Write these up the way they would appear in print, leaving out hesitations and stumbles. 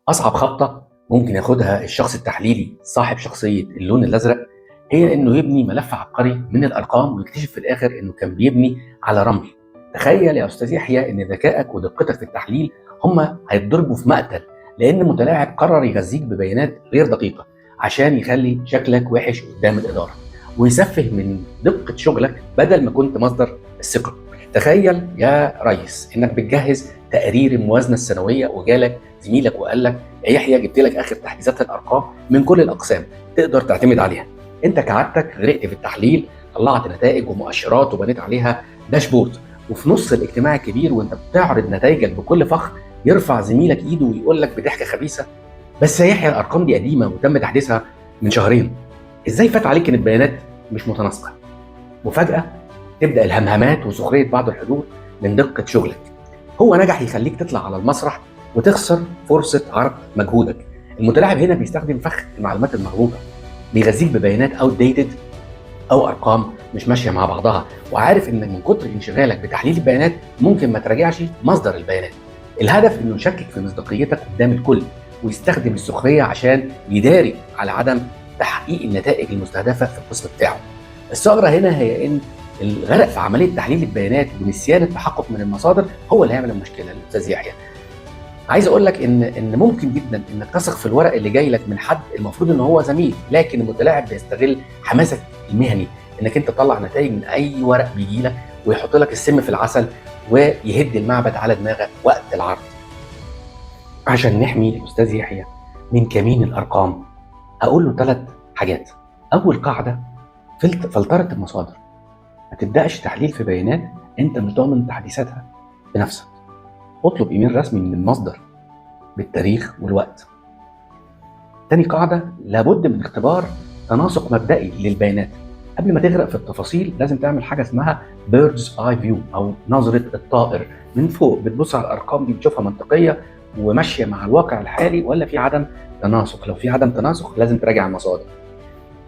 أصعب خبطة ممكن ياخدها الشخص التحليلي صاحب شخصية اللون الأزرق هي إنه يبني ملف عبقري من الأرقام ويكتشف في الآخر إنه كان بيبني على رمل. تخيل يا أستاذ يحيى إن ذكائك ودقتك في التحليل هما هيتضربوا في مقتل، لأن متلاعب قرر يغذيك ببيانات غير دقيقة عشان يخلي شكلك وحش قدام الإدارة ويسفه من دقة شغلك بدل ما كنت مصدر الثقة. تخيل يا ريس إنك بتجهز تقرير الموازنة السنوية وجالك زميلك وقال لك يا يحيى جبت لك اخر تحديثات الارقام من كل الاقسام تقدر تعتمد عليها. انت كعادتك غرقت في التحليل، طلعت نتائج ومؤشرات وبنيت عليها داشبورد، وفي نص الاجتماع الكبير وانت بتعرض نتائجك بكل فخر يرفع زميلك ايده ويقول لك بضحكه خبيثه: بس يا يحيى الارقام دي قديمه وتم تحديثها من شهرين، ازاي فات عليك ان البيانات مش متناسقه؟ وفجاه تبدا الهمهمات وسخريه بعض الحضور من دقه شغلك. هو نجح يخليك تطلع على المسرح وتخسر فرصه عرض مجهودك. المتلاعب هنا بيستخدم فخ المعلومات المغلوطه، بيغذيك ببيانات اوت ديتد او ارقام مش ماشيه مع بعضها، وعارف انك من كتر انشغالك بتحليل البيانات ممكن ما تراجعش مصدر البيانات. الهدف انه يشكك في مصداقيتك قدام الكل ويستخدم السخريه عشان يداري على عدم تحقيق النتائج المستهدفه في القسم بتاعه. الثغره هنا هي ان الغرق في عمليه تحليل البيانات ونسيان التحقق من المصادر هو اللي هيعمل المشكله للاستاذ يحيى. عايز اقول لك ان ممكن جدا انك تثق في الورق اللي جاي لك من حد المفروض ان هو زميل، لكن المتلاعب بيستغل حماسك المهني انك انت تطلع نتائج من اي ورق بيجي لك ويحط لك السم في العسل ويهد المعبد على دماغك وقت العرض. عشان نحمي الاستاذ يحيى من كمين الارقام اقول له 3 حاجات. اول قاعده: فلتره المصادر. ما تبداش تحليل في بيانات انت مش ضامن تحديثاتها بنفسك. اطلب ايميل رسمي من المصدر بالتاريخ والوقت. تاني قاعدة: لابد من اختبار تناسق مبدئي للبيانات. قبل ما تغرق في التفاصيل لازم تعمل حاجة اسمها بيردز اي فيو أو نظرة الطائر من فوق، بتبص على الأرقام دي بتشوفها منطقية وماشية مع الواقع الحالي ولا في عدم تناسق. لو في عدم تناسق لازم تراجع المصادر.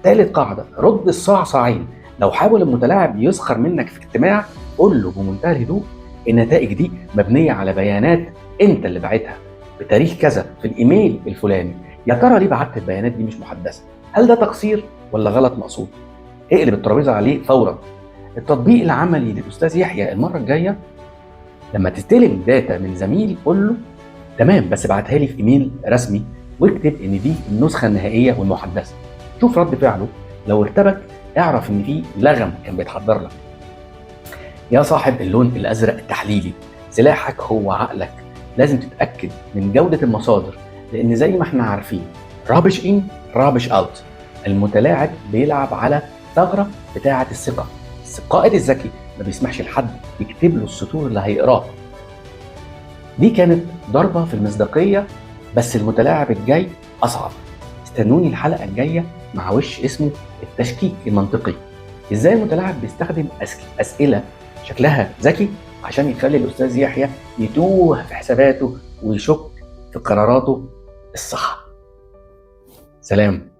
تالت قاعدة: رد الصعصعين. لو حاول المتلاعب يسخر منك في اجتماع قول له بمنتهى الهدوء: النتائج دي مبنية على بيانات انت اللي بعتها بتاريخ كذا في الايميل الفلاني، يا ترى ليه بعت البيانات دي مش محدثة؟ هل ده تقصير ولا غلط مقصود؟ اقلب الترابيزة عليه فورا. التطبيق العملي للاستاذ يحيى المرة الجاية: لما تستلم داتا من زميل قول له تمام بس ابعتها لي في ايميل رسمي واكتب ان دي النسخة النهائية والمحدثة. شوف رد فعله، لو ارتبك اعرف ان في لغم كان بيتحضر لك. يا صاحب اللون الازرق التحليلي، سلاحك هو عقلك. لازم تتاكد من جوده المصادر، لان زي ما احنا عارفين رابش ان رابش اوت. المتلاعب بيلعب على ثغره بتاعه الثقه. القائد الذكي ما بيسمحش لحد يكتب له السطور اللي هيقراها. دي كانت ضربه في المصداقيه، بس المتلاعب الجاي اصعب. استنوني الحلقه الجايه مع وش اسمه التشكيك المنطقي. ازاي المتلاعب بيستخدم اسئله شكلها ذكي عشان يخلي الاستاذ يحيى يتوه في حساباته ويشك في قراراته الصح. سلام.